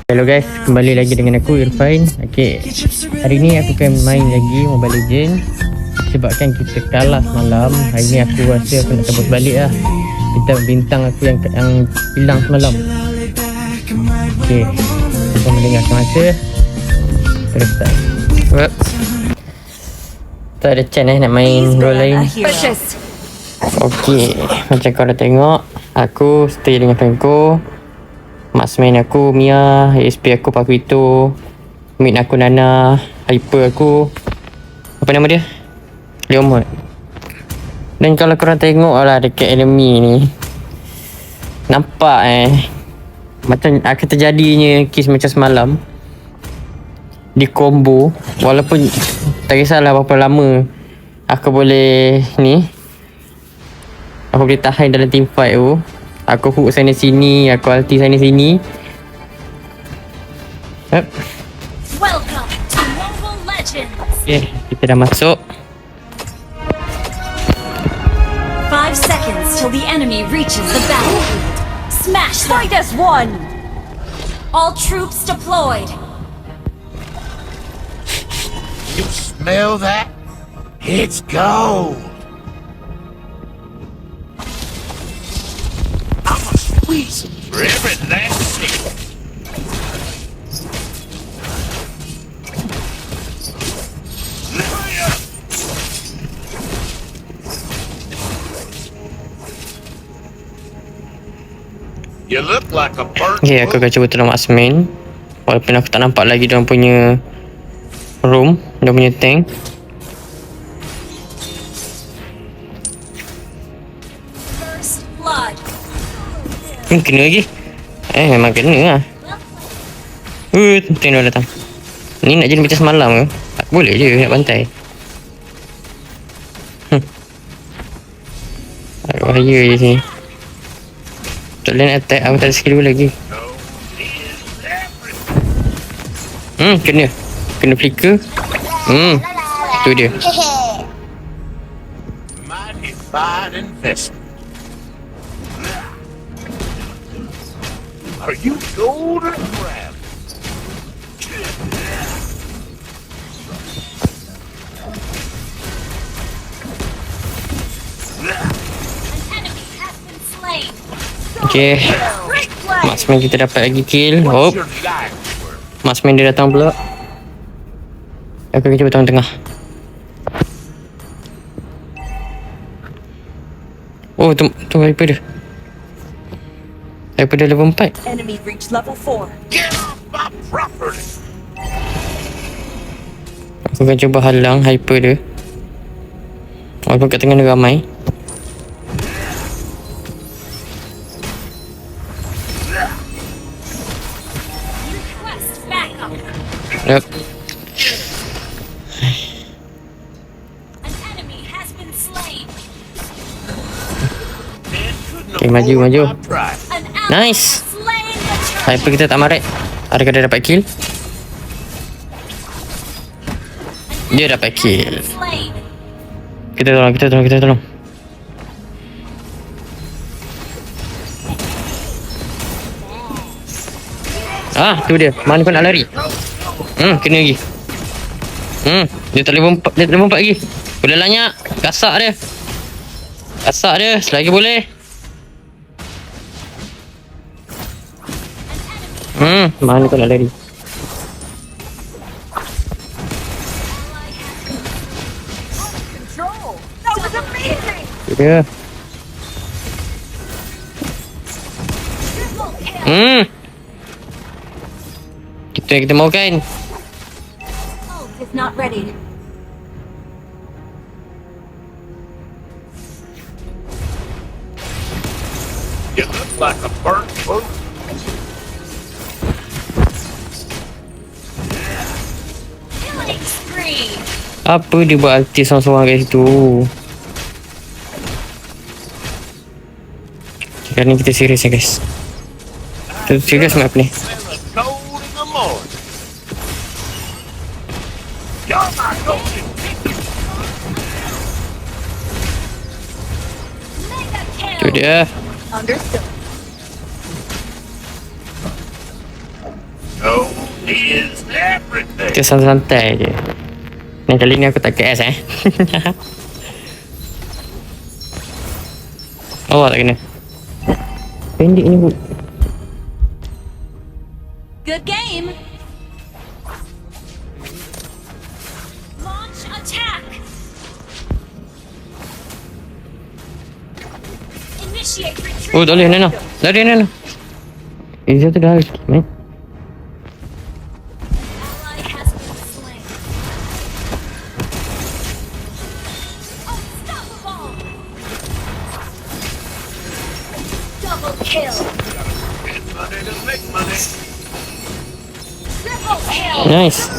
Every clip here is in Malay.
Hello guys, kembali lagi dengan aku Irfan. Okay, hari ni aku akan main lagi Mobile Legends. Sebabkan kita kalah semalam, hari ni aku rasa aku nak cabut balik lah. Bintang aku yang hilang semalam. Okay, kita mendengar semasa. Terus start. Tak ada chance nak main role lain. Okay, macam kau dah tengok, aku stay dengan Franco. Marksman aku Mia, ASP aku Pakuito, mid aku Nana, hyper aku apa nama dia? Leomord. Dan kalau korang tengok lah dekat enemy ni, nampak macam akan terjadinya case macam semalam di combo. Walaupun tak kisahlah berapa lama aku boleh ni, aku boleh tahan dalam team fight tu. Aku hook sana sini, aku ulti sana sini. Welcome to Mobile Legends. Okay, kita dah masuk. 5 seconds till the enemy reaches the battlefield. Smash them. Fight as one. All troops deployed. You smell that? It's gold. I'm a squeeze for every last nickel. You look like a bird. Okay, aku akan cuba tolong Marksman. Walaupun aku tak nampak lagi dia punya room, dia punya tank. First blood. Kena lagi. Memang kena lah. Tank dah datang. Ni nak jadi macam semalam ke? Tak boleh je nak bantai. Agak bahaya je sini. Tak boleh nak attack, aku tak ada skill lagi. Kena flicker. Tu dia. Mighty fine investment. Are you golden crab? An enemy has been slain. Okay, Great play. Marksman kita dapat lagi kill. What's Oh, your life worth? Marksman dia datang pula. Aku akan cuba tengah. Oh, tu hyper dia. Hyper dia level 4. Enemy reached level 4. Get off my property! Aku akan cuba halang hyper dia. Walaupun kat tengah dia ramai. Request backup. Yep. An enemy has been slain. Okay, maju. An ally Nice. has slain the dragon. Hyper kita tak maret. Adakah dia dapat kill? Dia dapat kill. Slain. Kita tolong. Tu dia. Mana kau nak lari? Kena lagi. Dia tak boleh lompat lagi. Boleh lanyak. Kasak dia. Selagi boleh. Mana kau nak lari? Control. That was amazing. Tu dia. Triple kill. Kita mau kan? Ult is not ready. You look like a burnt boot. Killing spree. Apa dia buat ulti seorang-seorang kat situ? Sekarang ni kita serius ya guys. Kita serius map ni. Smell of gold in the morning. You're my golden ticket. Mega kill. Tu dia. Understood. Gold is everything. Kita santai-santai je. Yang kali ni aku tak KS Awak tak kena. Pendek ni bu. Good game. Launch attack. Initiate retreat. Oh tak boleh Nana. Lari Nana. Izzy tu dah habis man. Ally has been slain. Unstoppable. Double kill. Get money to make money. Triple kill. Nice.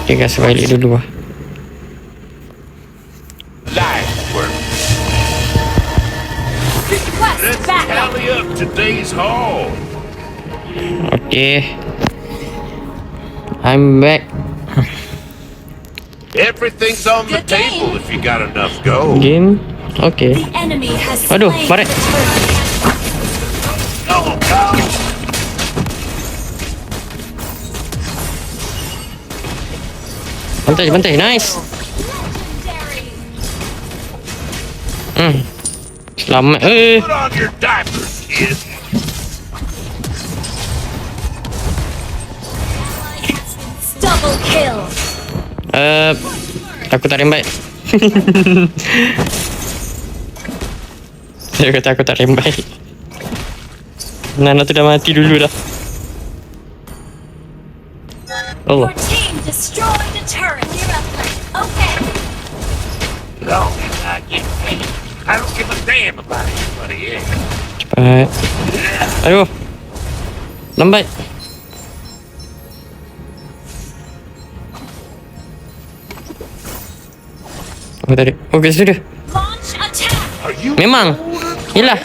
Okay guys, balik dulu lah. Life work. Request Let's backup. tally up today's haul. Okay. I'm back. Everything's on the Good game. table if you got enough gold. Game. Okay. The enemy has Aduh, slain baret. the turret. Go, go. Bantai, bantai. Nice. Legendary. Selamat. Put on your diapers, kid. Double kill. Aku tak rembat. Dia kata aku tak rembat. Nana tu dah mati dulu dah. Allah. Your team destroyed the turret. You're up next. Okay. Long as I get paid. I don't give a damn about anybody else. Cepat. Aduh. Lambat. Oh tadi. Oh guys dia. Launch attack. Are you Memang. Yelah.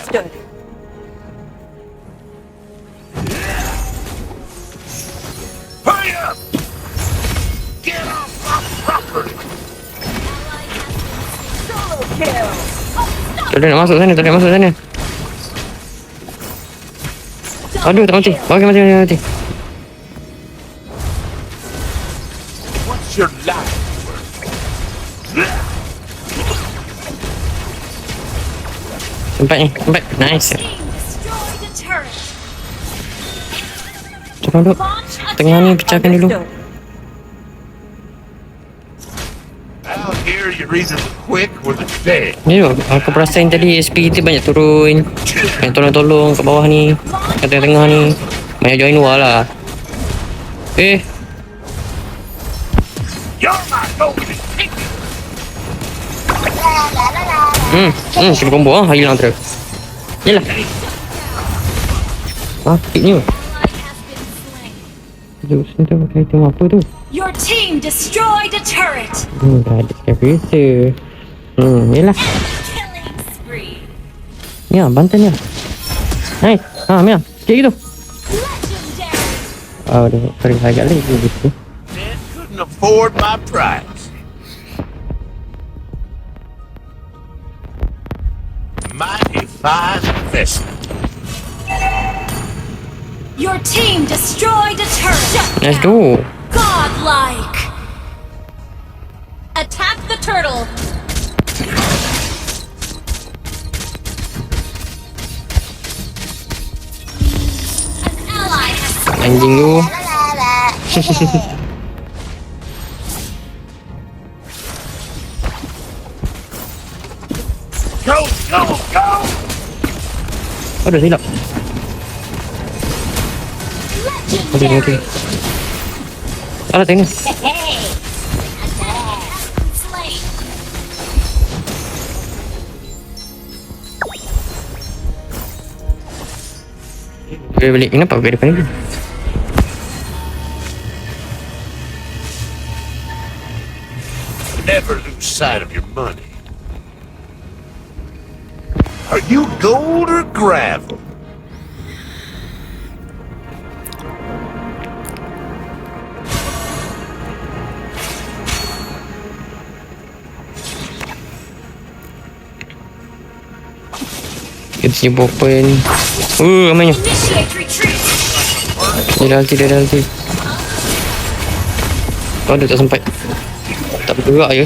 hurry up? Get off my property. Solo kill. Tak boleh nak masuk sana. Tak boleh nak masuk sana. Aduh tak mati. Okey mati mati mati. What's your life worth? Sempat ni. Sempat. Nice. Team destroyed the turret. Cepat duduk. Launch attack. Tengah ni pecahkan dulu. Out here, you're either the quick or the dead. Ni tu. Aku perasan tadi SP kita banyak turun. Banyak tolong-tolong kat bawah ni. Kat tengah-tengah ni. Banyak join war lah. You're my golden ticket. Kena combo ah. Hilang terus. Yelah. Apiknya. Ally has been slain. Sekejap, sebentar pakai item apa tu? Your team destroyed a turret. Dah ada sekian biasa. Yelah. Killing spree. Mia, bantai Mia. Nice. Mia. Sikit gitu. Legendary. Dah kering agak lagi gitu. Man couldn't afford my price. Mighty fine investment. Your team destroyed a turret. Shut Nice down. tu. Godlike. Attack the turtle. An ally has Anjing tu. Go, go, go! Aduh silap. Okey okey. Alah tengok. slain. Boleh balik. Kenapa aku kat depan ni? Never lose sight of your money. Are you gold or gravel? Sini open. Ramainya. Initiate retreat. Dia dah ulti. Oh, dia tak sempat. Tak bergerak je.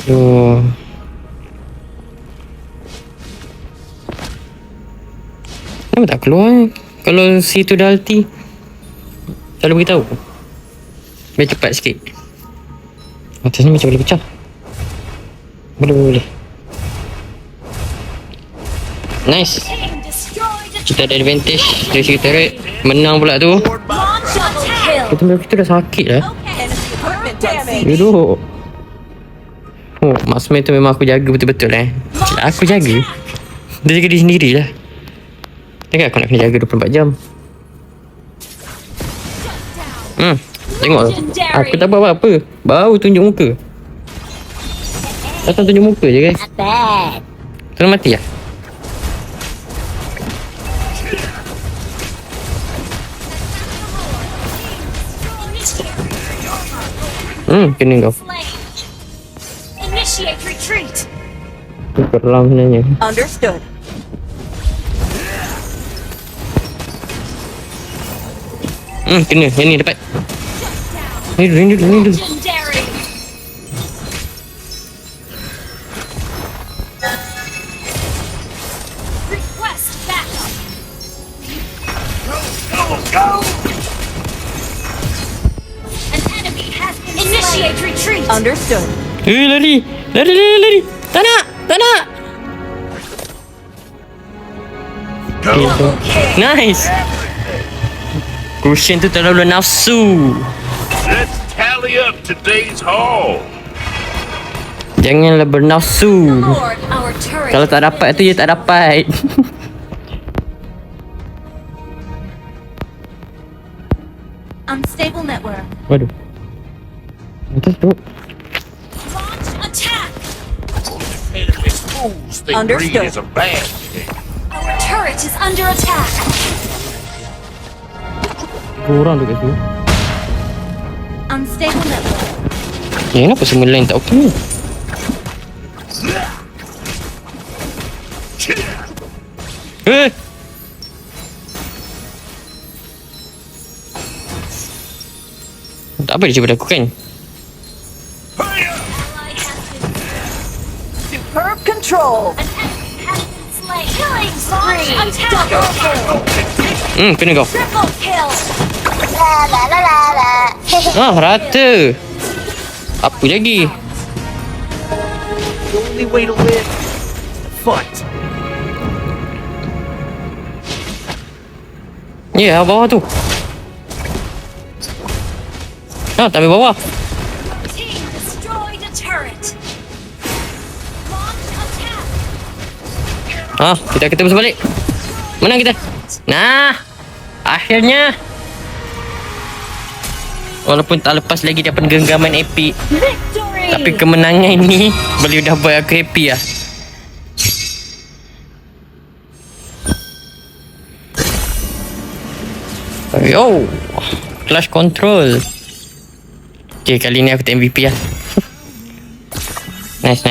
Aduh. Kenapa tak keluar? Kalau situ dah ulti, selalu beritahu. Biar cepat sikit. Atas ni macam boleh pecah. Boleh. Nice. Team destroyed a Kita ada advantage dari segi turret. Menang pula tu. launch attack. Kita dah sakit lah. Equipment damage. Duduk. Oh, marksman tu memang aku jaga betul-betul Aku jaga. Dia jaga diri sendiri lah. Takkan aku nak kena jaga 24 jam. Tengok tu. Aku tak buat apa-apa. Baru tunjuk muka. Datang tunjuk muka je guys. Terus mati lah. Kena kau. Slain. Initiate retreat. Tu keram sebenarnya. Understood. Kena. Yang ni dapat. Ni dulu. Legendary. Request backup. Go! An enemy has been initiate retreat. Understood. Lari. Tak nak. Go! Nice. Cushion tu terlalu nafsu. Let's tally up today's haul. Janganlah bernafsu. Lord, our turret. Kalau tak dapat tu, dia tak dapat. Unstable network. Waduh. Atas tu. Launch attack. Enemy fools think Understood. greed is a bad thing. Our turret is under attack. 3 orang tu kat situ. Unstable network. Kenapa semua line tak okey? Tak apa dia cuba aku kan? Ally has been. Superb control. An enemy has been slain. Killing spree. Double kill. Kena kau. Triple kill. Rata. Apa lagi? The only way to live is to fight. Ya, bawah tu. Tak ambil bawah. Team destroyed a turret. Launch attack. Kita ketemu balik. Menang kita. Nah, akhirnya. Walaupun tak lepas lagi daripada genggaman epic, Victory. tapi kemenangan ini boleh dah buat aku happy lah. Yo, clutch control. Okay, kali ni aku tak MVP lah. Nice.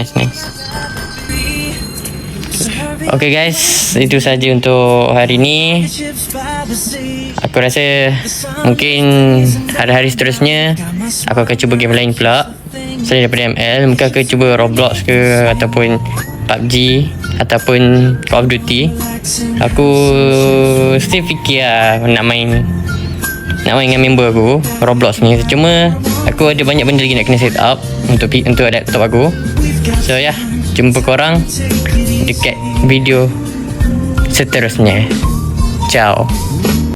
Okay guys, itu saja untuk hari ni. Aku rasa mungkin hari-hari seterusnya aku akan cuba game lain pula selain daripada ML. Mungkin aku cuba Roblox ke, ataupun PUBG, ataupun Call of Duty. Aku still fikir lah nak main dengan member aku Roblox ni. Cuma aku ada banyak benda lagi nak kena set up untuk laptop aku. So ya, jumpa korang dekat video seterusnya. Ciao.